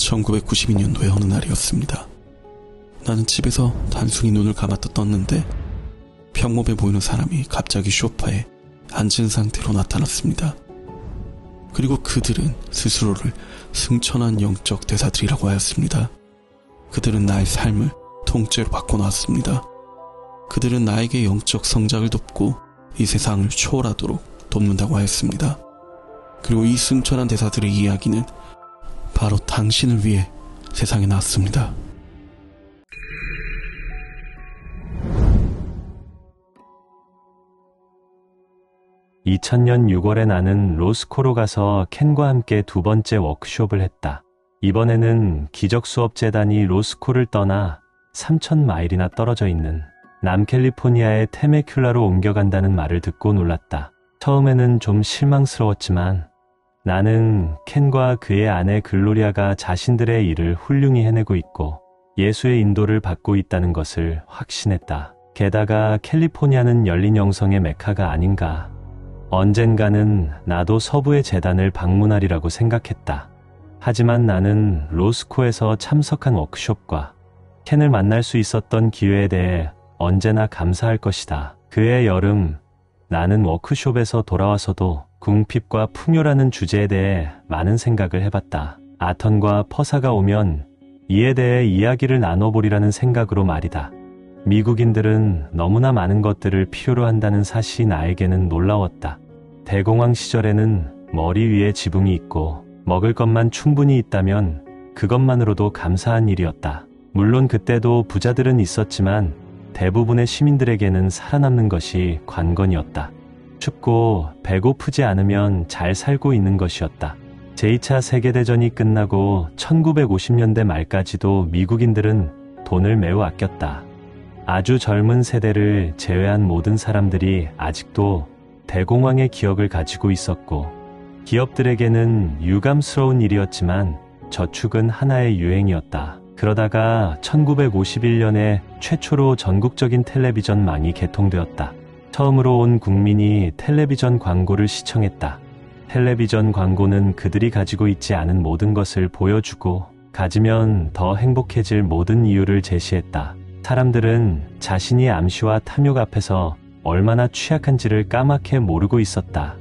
1992년도의 어느 날이었습니다. 나는 집에서 단순히 눈을 감았다 떴는데 평범해 보이는 사람이 갑자기 소파에 앉은 상태로 나타났습니다. 그리고 그들은 스스로를 승천한 영적 대사들이라고 하였습니다. 그들은 나의 삶을 통째로 바꿔놓았습니다. 그들은 나에게 영적 성장을 돕고 이 세상을 초월하도록 돕는다고 하였습니다. 그리고 이 승천한 대사들의 이야기는 바로 당신을 위해 세상에 나왔습니다. (2000년 6월에) 나는 로스코로 가서 켄과 함께 두 번째 워크숍을 했다. 이번에는 기적수업재단이 로스코를 떠나 3000마일이나 떨어져 있는 남캘리포니아의 테메큘라로 옮겨간다는 말을 듣고 놀랐다. 처음에는 좀 실망스러웠지만 나는 켄과 그의 아내 글로리아가 자신들의 일을 훌륭히 해내고 있고 예수의 인도를 받고 있다는 것을 확신했다. 게다가 캘리포니아는 열린 영성의 메카가 아닌가. 언젠가는 나도 서부의 재단을 방문하리라고 생각했다. 하지만 나는 로스코에서 참석한 워크숍과 켄을 만날 수 있었던 기회에 대해 언제나 감사할 것이다. 그해 여름, 나는 워크숍에서 돌아와서도 궁핍과 풍요라는 주제에 대해 많은 생각을 해봤다. 아턴과 퍼사가 오면 이에 대해 이야기를 나눠보리라는 생각으로 말이다. 미국인들은 너무나 많은 것들을 필요로 한다는 사실이 나에게는 놀라웠다. 대공황 시절에는 머리 위에 지붕이 있고 먹을 것만 충분히 있다면 그것만으로도 감사한 일이었다. 물론 그때도 부자들은 있었지만 대부분의 시민들에게는 살아남는 것이 관건이었다. 춥고 배고프지 않으면 잘 살고 있는 것이었다. 제2차 세계대전이 끝나고 1950년대 말까지도 미국인들은 돈을 매우 아꼈다. 아주 젊은 세대를 제외한 모든 사람들이 아직도 대공황의 기억을 가지고 있었고 기업들에게는 유감스러운 일이었지만 저축은 하나의 유행이었다. 그러다가 1951년에 최초로 전국적인 텔레비전망이 개통되었다. 처음으로 온 국민이 텔레비전 광고를 시청했다. 텔레비전 광고는 그들이 가지고 있지 않은 모든 것을 보여주고 가지면 더 행복해질 모든 이유를 제시했다. 사람들은 자신이 암시와 탐욕 앞에서 얼마나 취약한지를 까맣게 모르고 있었다.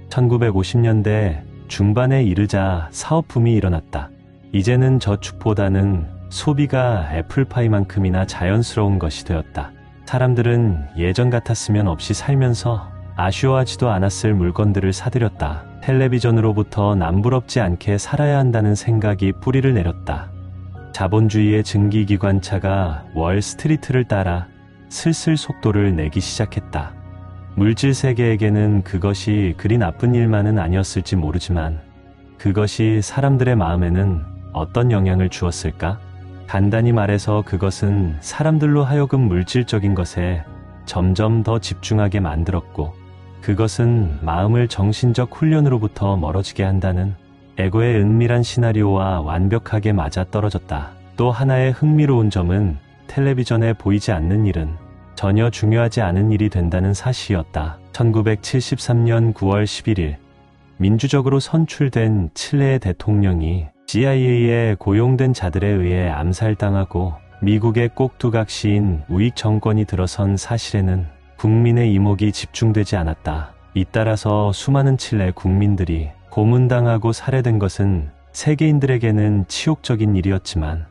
1950년대 중반에 이르자 사업붐이 일어났다. 이제는 저축보다는 소비가 애플파이만큼이나 자연스러운 것이 되었다. 사람들은 예전 같았으면 없이 살면서 아쉬워하지도 않았을 물건들을 사들였다. 텔레비전으로부터 남부럽지 않게 살아야 한다는 생각이 뿌리를 내렸다. 자본주의의 증기기관차가 월스트리트를 따라 슬슬 속도를 내기 시작했다. 물질 세계에게는 그것이 그리 나쁜 일만은 아니었을지 모르지만 그것이 사람들의 마음에는 어떤 영향을 주었을까? 간단히 말해서 그것은 사람들로 하여금 물질적인 것에 점점 더 집중하게 만들었고 그것은 마음을 정신적 훈련으로부터 멀어지게 한다는 에고의 은밀한 시나리오와 완벽하게 맞아떨어졌다. 또 하나의 흥미로운 점은 텔레비전에 보이지 않는 일은 전혀 중요하지 않은 일이 된다는 사실이었다. 1973년 9월 11일 민주적으로 선출된 칠레의 대통령이 CIA에 고용된 자들에 의해 암살당하고 미국의 꼭두각시인 우익 정권이 들어선 사실에는 국민의 이목이 집중되지 않았다. 잇따라서 수많은 칠레 국민들이 고문당하고 살해된 것은 세계인들에게는 치욕적인 일이었지만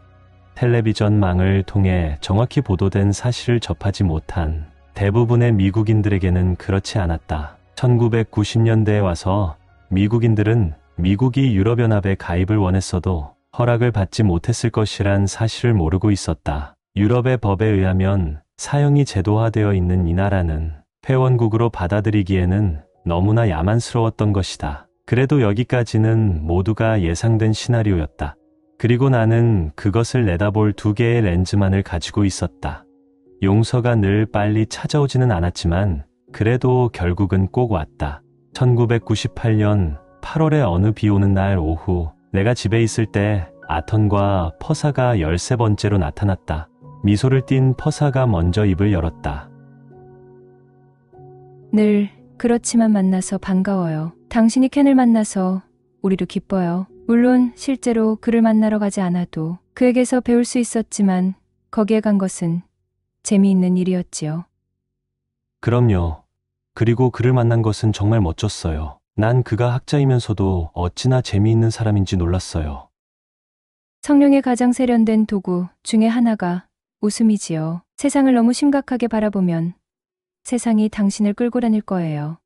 텔레비전망을 통해 정확히 보도된 사실을 접하지 못한 대부분의 미국인들에게는 그렇지 않았다. 1990년대에 와서 미국인들은 미국이 유럽연합에 가입을 원했어도 허락을 받지 못했을 것이란 사실을 모르고 있었다. 유럽의 법에 의하면 사형이 제도화되어 있는 이 나라는 회원국으로 받아들이기에는 너무나 야만스러웠던 것이다. 그래도 여기까지는 모두가 예상된 시나리오였다. 그리고 나는 그것을 내다볼 두 개의 렌즈만을 가지고 있었다. 용서가 늘 빨리 찾아오지는 않았지만 그래도 결국은 꼭 왔다. 1998년 8월에 어느 비 오는 날 오후 내가 집에 있을 때 아턴과 퍼사가 13번째로 나타났다. 미소를 띤 퍼사가 먼저 입을 열었다. 늘 그렇지만 만나서 반가워요. 당신이 켄을 만나서 우리도 기뻐요. 물론 실제로 그를 만나러 가지 않아도 그에게서 배울 수 있었지만 거기에 간 것은 재미있는 일이었지요. 그럼요. 그리고 그를 만난 것은 정말 멋졌어요. 난 그가 학자이면서도 어찌나 재미있는 사람인지 놀랐어요. 성령의 가장 세련된 도구 중에 하나가 웃음이지요. 세상을 너무 심각하게 바라보면 세상이 당신을 끌고 다닐 거예요.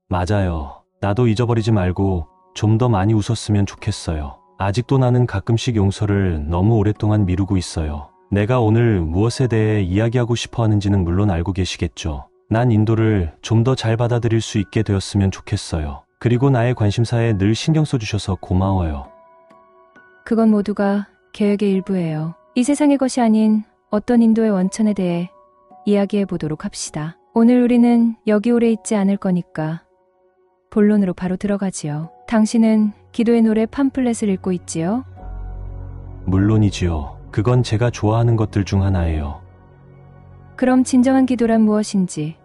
맞아요. 나도 잊어버리지 말고 좀 더 많이 웃었으면 좋겠어요. 아직도 나는 가끔씩 용서를 너무 오랫동안 미루고 있어요. 내가 오늘 무엇에 대해 이야기하고 싶어 하는지는 물론 알고 계시겠죠. 난 인도를 좀 더 잘 받아들일 수 있게 되었으면 좋겠어요. 그리고 나의 관심사에 늘 신경 써주셔서 고마워요. 그건 모두가 계획의 일부예요. 이 세상의 것이 아닌 어떤 인도의 원천에 대해 이야기해 보도록 합시다. 오늘 우리는 여기 오래 있지 않을 거니까 본론으로 바로 들어가지요. 당신은 기도의 노래 팜플렛을 읽고 있지요? 물론이지요. 그건 제가 좋아하는 것들 중 하나예요. 그럼 진정한 기도란 무엇인지,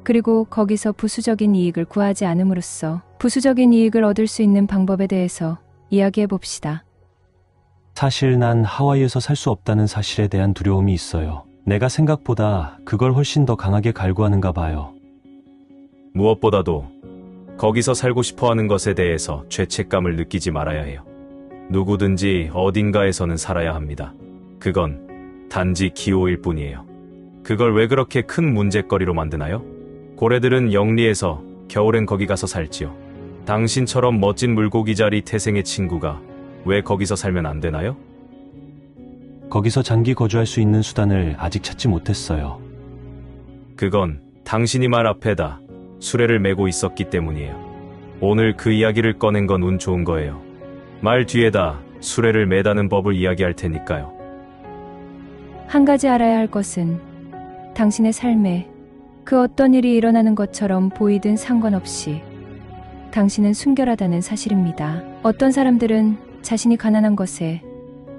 그리고 거기서 부수적인 이익을 구하지 않음으로써 부수적인 이익을 얻을 수 있는 방법에 대해서 이야기해 봅시다. 사실 난 하와이에서 살 수 없다는 사실에 대한 두려움이 있어요. 내가 생각보다 그걸 훨씬 더 강하게 갈구하는가 봐요. 무엇보다도 거기서 살고 싶어 하는 것에 대해서 죄책감을 느끼지 말아야 해요. 누구든지 어딘가에서는 살아야 합니다. 그건 단지 기호일 뿐이에요. 그걸 왜 그렇게 큰 문제거리로 만드나요? 고래들은 영리해서 겨울엔 거기 가서 살지요. 당신처럼 멋진 물고기 자리 태생의 친구가 왜 거기서 살면 안 되나요? 거기서 장기 거주할 수 있는 수단을 아직 찾지 못했어요. 그건 당신이 말 앞에다 수레를 메고 있었기 때문이에요. 오늘 그 이야기를 꺼낸 건 운 좋은 거예요. 말 뒤에다 수레를 매다는 법을 이야기할 테니까요. 한 가지 알아야 할 것은 당신의 삶에 그 어떤 일이 일어나는 것처럼 보이든 상관없이 당신은 순결하다는 사실입니다. 어떤 사람들은 자신이 가난한 것에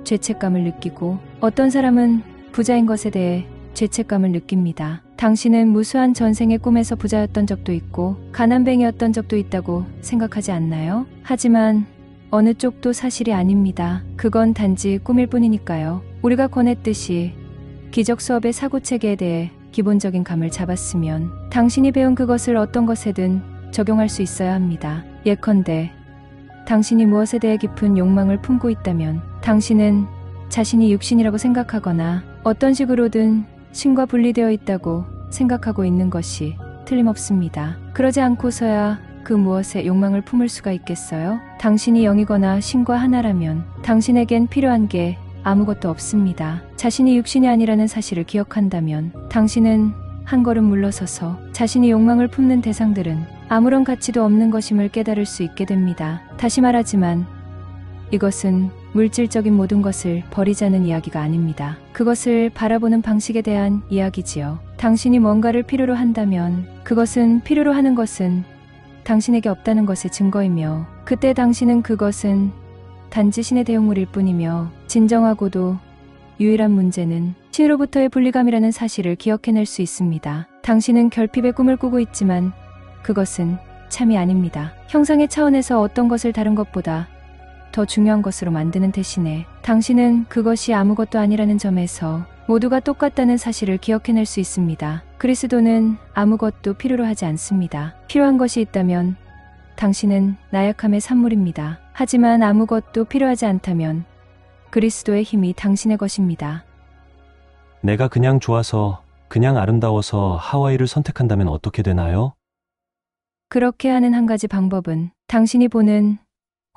죄책감을 느끼고 어떤 사람은 부자인 것에 대해 죄책감을 느낍니다. 당신은 무수한 전생의 꿈에서 부자였던 적도 있고 가난뱅이였던 적도 있다고 생각하지 않나요? 하지만 어느 쪽도 사실이 아닙니다. 그건 단지 꿈일 뿐이니까요. 우리가 권했듯이 기적 수업의 사고체계에 대해 기본적인 감을 잡았으면 당신이 배운 그것을 어떤 것에든 적용할 수 있어야 합니다. 예컨대 당신이 무엇에 대해 깊은 욕망을 품고 있다면 당신은 자신이 육신이라고 생각하거나 어떤 식으로든 신과 분리되어 있다고 생각하고 있는 것이 틀림없습니다. 그러지 않고서야 그 무엇에 욕망을 품을 수가 있겠어요? 당신이 영이거나 신과 하나라면 당신에겐 필요한 게 아무것도 없습니다. 자신이 육신이 아니라는 사실을 기억한다면 당신은 한 걸음 물러서서 자신이 욕망을 품는 대상들은 아무런 가치도 없는 것임을 깨달을 수 있게 됩니다. 다시 말하지만 이것은 물질적인 모든 것을 버리자는 이야기가 아닙니다. 그것을 바라보는 방식에 대한 이야기지요. 당신이 뭔가를 필요로 한다면 그것은 필요로 하는 것은 당신에게 없다는 것의 증거이며 그때 당신은 그것은 단지 신의 대용물일 뿐이며 진정하고도 유일한 문제는 신으로부터의 분리감이라는 사실을 기억해낼 수 있습니다. 당신은 결핍의 꿈을 꾸고 있지만 그것은 참이 아닙니다. 형상의 차원에서 어떤 것을 다른 것보다 더 중요한 것으로 만드는 대신에 당신은 그것이 아무것도 아니라는 점에서 모두가 똑같다는 사실을 기억해낼 수 있습니다. 그리스도는 아무것도 필요로 하지 않습니다. 필요한 것이 있다면 당신은 나약함의 산물입니다. 하지만 아무것도 필요하지 않다면 그리스도의 힘이 당신의 것입니다. 내가 그냥 좋아서, 그냥 아름다워서 하와이를 선택한다면 어떻게 되나요? 그렇게 하는 한 가지 방법은 당신이 보는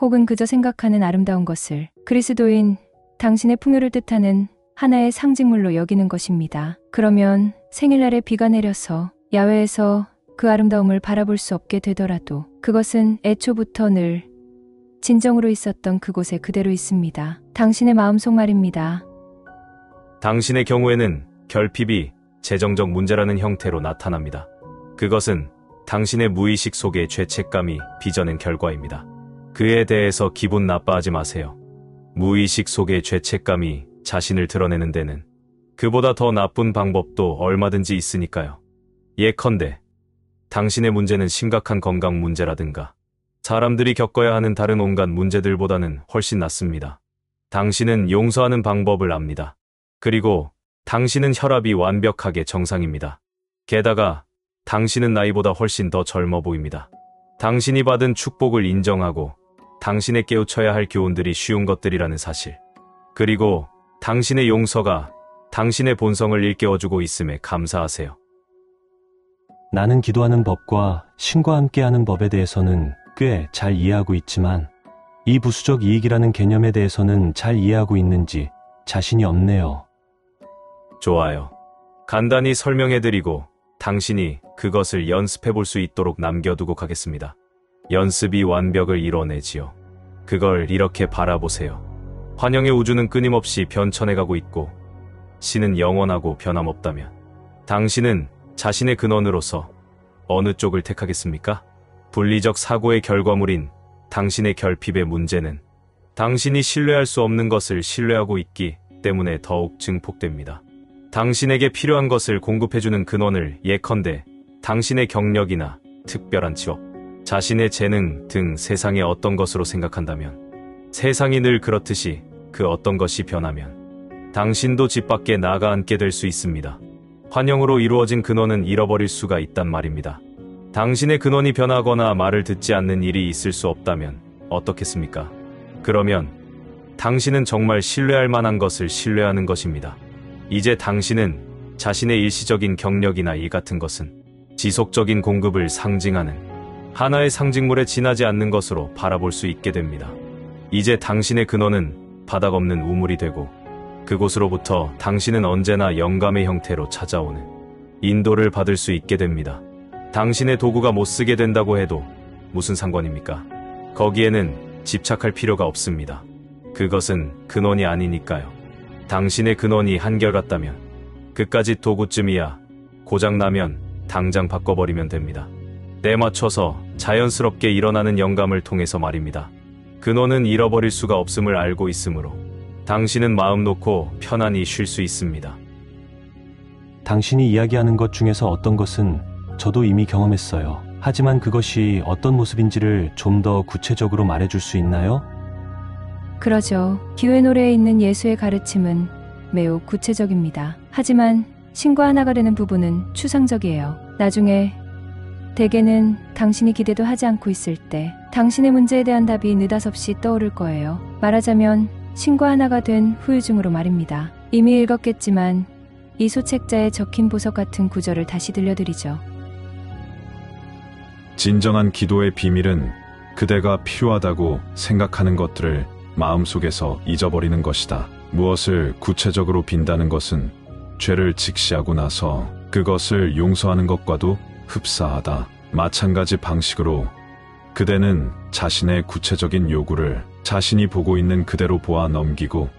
혹은 그저 생각하는 아름다운 것을 그리스도인 당신의 풍요를 뜻하는 하나의 상징물로 여기는 것입니다. 그러면 생일날에 비가 내려서 야외에서 그 아름다움을 바라볼 수 없게 되더라도 그것은 애초부터 늘 진정으로 있었던 그곳에 그대로 있습니다. 당신의 마음속 말입니다. 당신의 경우에는 결핍이 재정적 문제라는 형태로 나타납니다. 그것은 당신의 무의식 속의 죄책감이 빚어낸 결과입니다. 그에 대해서 기분 나빠하지 마세요. 무의식 속의 죄책감이 자신을 드러내는 데는 그보다 더 나쁜 방법도 얼마든지 있으니까요. 예컨대 당신의 문제는 심각한 건강 문제라든가 사람들이 겪어야 하는 다른 온갖 문제들보다는 훨씬 낫습니다. 당신은 용서하는 방법을 압니다. 그리고 당신은 혈압이 완벽하게 정상입니다. 게다가 당신은 나이보다 훨씬 더 젊어 보입니다. 당신이 받은 축복을 인정하고 당신의 깨우쳐야 할 교훈들이 쉬운 것들이라는 사실. 그리고 당신의 용서가 당신의 본성을 일깨워주고 있음에 감사하세요. 나는 기도하는 법과 신과 함께하는 법에 대해서는 꽤 잘 이해하고 있지만 이 부수적 이익이라는 개념에 대해서는 잘 이해하고 있는지 자신이 없네요. 좋아요. 간단히 설명해드리고 당신이 그것을 연습해 볼 수 있도록 남겨두고 가겠습니다. 연습이 완벽을 이뤄내지요. 그걸 이렇게 바라보세요. 환영의 우주는 끊임없이 변천해가고 있고 신은 영원하고 변함없다면 당신은 자신의 근원으로서 어느 쪽을 택하겠습니까? 분리적 사고의 결과물인 당신의 결핍의 문제는 당신이 신뢰할 수 없는 것을 신뢰하고 있기 때문에 더욱 증폭됩니다. 당신에게 필요한 것을 공급해주는 근원을 예컨대 당신의 경력이나 특별한 직업, 자신의 재능 등 세상의 어떤 것으로 생각한다면 세상이 늘 그렇듯이 그 어떤 것이 변하면 당신도 집 밖에 나가 앉게 될 수 있습니다. 환영으로 이루어진 근원은 잃어버릴 수가 있단 말입니다. 당신의 근원이 변하거나 말을 듣지 않는 일이 있을 수 없다면 어떻겠습니까? 그러면 당신은 정말 신뢰할 만한 것을 신뢰하는 것입니다. 이제 당신은 자신의 일시적인 경력이나 일 같은 것은 지속적인 공급을 상징하는 하나의 상징물에 지나지 않는 것으로 바라볼 수 있게 됩니다. 이제 당신의 근원은 바닥 없는 우물이 되고 그곳으로부터 당신은 언제나 영감의 형태로 찾아오는 인도를 받을 수 있게 됩니다. 당신의 도구가 못 쓰게 된다고 해도 무슨 상관입니까? 거기에는 집착할 필요가 없습니다. 그것은 근원이 아니니까요. 당신의 근원이 한결같다면 그까짓 도구쯤이야 고장나면 당장 바꿔버리면 됩니다. 때 맞춰서 자연스럽게 일어나는 영감을 통해서 말입니다. 근원은 잃어버릴 수가 없음을 알고 있으므로 당신은 마음 놓고 편안히 쉴 수 있습니다. 당신이 이야기하는 것 중에서 어떤 것은 저도 이미 경험했어요. 하지만 그것이 어떤 모습인지를 좀 더 구체적으로 말해줄 수 있나요? 그러죠. 기회 노래에 있는 예수의 가르침은 매우 구체적입니다. 하지만 신과 하나가 되는 부분은 추상적이에요. 나중에 대개는 당신이 기대도 하지 않고 있을 때 당신의 문제에 대한 답이 느닷없이 떠오를 거예요. 말하자면 신과 하나가 된 후유증으로 말입니다. 이미 읽었겠지만 이 소책자에 적힌 보석 같은 구절을 다시 들려드리죠. 진정한 기도의 비밀은 그대가 필요하다고 생각하는 것들을 마음속에서 잊어버리는 것이다. 무엇을 구체적으로 빈다는 것은 죄를 직시하고 나서 그것을 용서하는 것과도 흡사하다. 마찬가지 방식으로 그대는 자신의 구체적인 요구를 자신이 보고 있는 그대로 보아 넘기고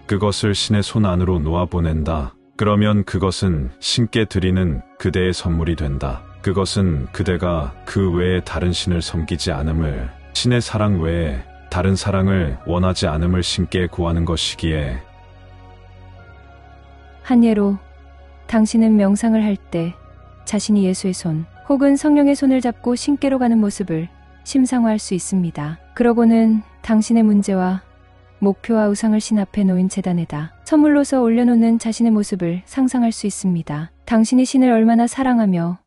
그것을 신의 손 안으로 놓아보낸다. 그러면 그것은 신께 드리는 그대의 선물이 된다. 그것은 그대가 그 외에 다른 신을 섬기지 않음을, 신의 사랑 외에 다른 사랑을 원하지 않음을 신께 구하는 것이기에. 한 예로 당신은 명상을 할 때 자신이 예수의 손 혹은 성령의 손을 잡고 신께로 가는 모습을 심상화할 수 있습니다. 그러고는 당신의 문제와 목표와 의상을 신 앞에 놓인 제단에다 선물로서 올려놓는 자신의 모습을 상상할 수 있습니다. 당신이 신을 얼마나 사랑하며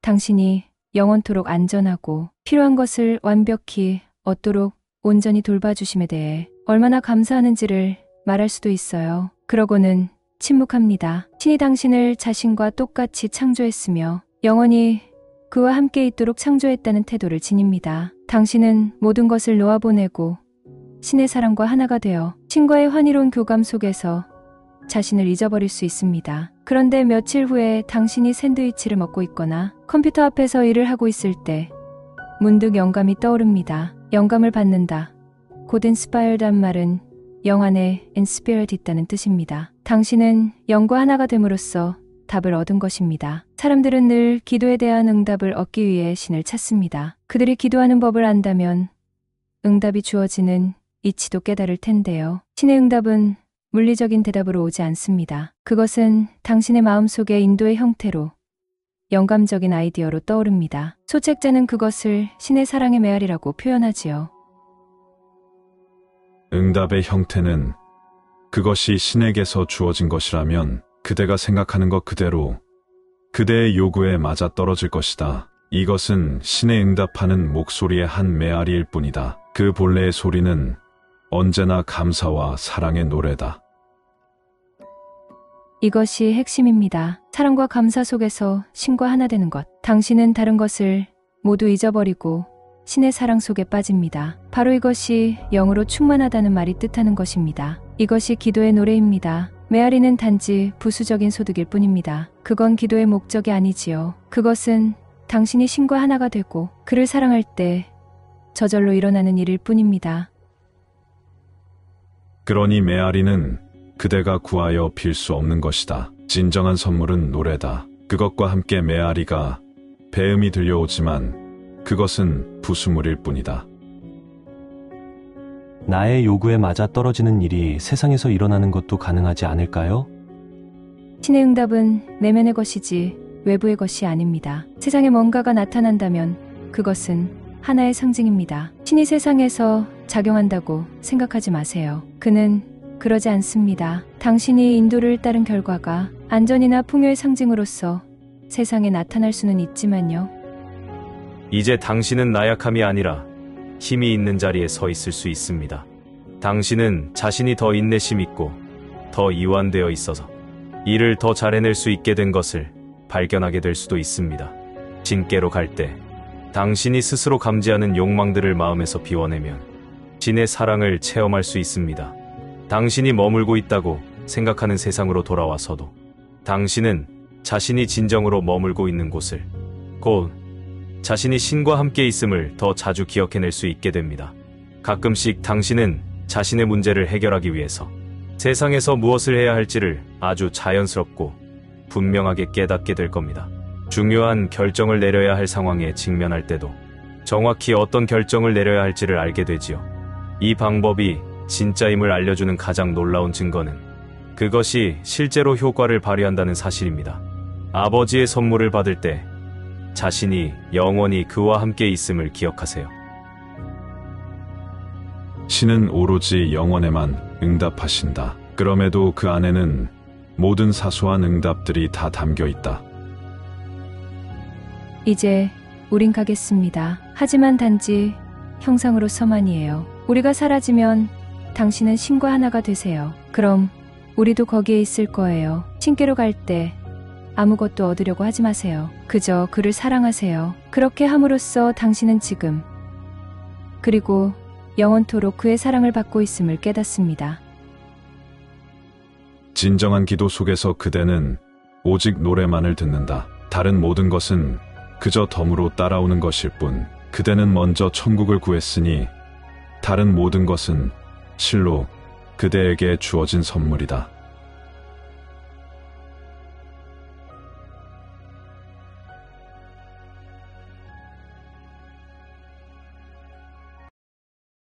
당신이 영원토록 안전하고 필요한 것을 완벽히 얻도록 온전히 돌봐주심에 대해 얼마나 감사하는지를 말할 수도 있어요. 그러고는 침묵합니다. 신이 당신을 자신과 똑같이 창조했으며 영원히 그와 함께 있도록 창조했다는 태도를 지닙니다. 당신은 모든 것을 놓아보내고 신의 사랑과 하나가 되어 신과의 환희로운 교감 속에서 자신을 잊어버릴 수 있습니다. 그런데 며칠 후에 당신이 샌드위치를 먹고 있거나 컴퓨터 앞에서 일을 하고 있을 때 문득 영감이 떠오릅니다. 영감을 받는다. 곧 inspired란 말은 영 안에 inspired 있다는 뜻입니다. 당신은 영과 하나가 됨으로써 답을 얻은 것입니다. 사람들은 늘 기도에 대한 응답을 얻기 위해 신을 찾습니다. 그들이 기도하는 법을 안다면 응답이 주어지는 이치도 깨달을 텐데요. 신의 응답은 물리적인 대답으로 오지 않습니다. 그것은 당신의 마음속의 인도의 형태로 영감적인 아이디어로 떠오릅니다. 소책자는 그것을 신의 사랑의 메아리라고 표현하지요. 응답의 형태는 그것이 신에게서 주어진 것이라면 그대가 생각하는 것 그대로 그대의 요구에 맞아 떨어질 것이다. 이것은 신에 응답하는 목소리의 한 메아리일 뿐이다. 그 본래의 소리는 언제나 감사와 사랑의 노래다. 이것이 핵심입니다. 사랑과 감사 속에서 신과 하나 되는 것. 당신은 다른 것을 모두 잊어버리고 신의 사랑 속에 빠집니다. 바로 이것이 영으로 충만하다는 말이 뜻하는 것입니다. 이것이 기도의 노래입니다. 메아리는 단지 부수적인 소득일 뿐입니다. 그건 기도의 목적이 아니지요. 그것은 당신이 신과 하나가 되고 그를 사랑할 때 저절로 일어나는 일일 뿐입니다. 그러니 메아리는 그대가 구하여 빌 수 없는 것이다. 진정한 선물은 노래다. 그것과 함께 메아리가 배음이 들려오지만 그것은 부수물일 뿐이다. 나의 요구에 맞아 떨어지는 일이 세상에서 일어나는 것도 가능하지 않을까요? 신의 응답은 내면의 것이지 외부의 것이 아닙니다. 세상에 뭔가가 나타난다면 그것은 하나의 상징입니다. 신이 세상에서 작용한다고 생각하지 마세요. 그는 그러지 않습니다. 당신이 인도를 따른 결과가 안전이나 풍요의 상징으로서 세상에 나타날 수는 있지만요. 이제 당신은 나약함이 아니라 힘이 있는 자리에 서 있을 수 있습니다. 당신은 자신이 더 인내심 있고 더 이완되어 있어서 일을 더 잘 해낼 수 있게 된 것을 발견하게 될 수도 있습니다. 신께로 갈 때 당신이 스스로 감지하는 욕망들을 마음에서 비워내면 신의 사랑을 체험할 수 있습니다. 당신이 머물고 있다고 생각하는 세상으로 돌아와서도 당신은 자신이 진정으로 머물고 있는 곳을, 곧 자신이 신과 함께 있음을 더 자주 기억해낼 수 있게 됩니다. 가끔씩 당신은 자신의 문제를 해결하기 위해서 세상에서 무엇을 해야 할지를 아주 자연스럽고 분명하게 깨닫게 될 겁니다. 중요한 결정을 내려야 할 상황에 직면할 때도 정확히 어떤 결정을 내려야 할지를 알게 되지요. 이 방법이 진짜임을 알려주는 가장 놀라운 증거는 그것이 실제로 효과를 발휘한다는 사실입니다. 아버지의 선물을 받을 때 자신이 영원히 그와 함께 있음을 기억하세요. 신은 오로지 영혼에만 응답하신다. 그럼에도 그 안에는 모든 사소한 응답들이 다 담겨 있다. 이제 우린 가겠습니다. 하지만 단지 형상으로서만이에요. 우리가 사라지면 당신은 신과 하나가 되세요. 그럼 우리도 거기에 있을 거예요. 신께로 갈 때 아무것도 얻으려고 하지 마세요. 그저 그를 사랑하세요. 그렇게 함으로써 당신은 지금 그리고 영원토록 그의 사랑을 받고 있음을 깨닫습니다. 진정한 기도 속에서 그대는 오직 노래만을 듣는다. 다른 모든 것은 그저 덤으로 따라오는 것일 뿐. 그대는 먼저 천국을 구했으니 다른 모든 것은 실로 그대에게 주어진 선물이다.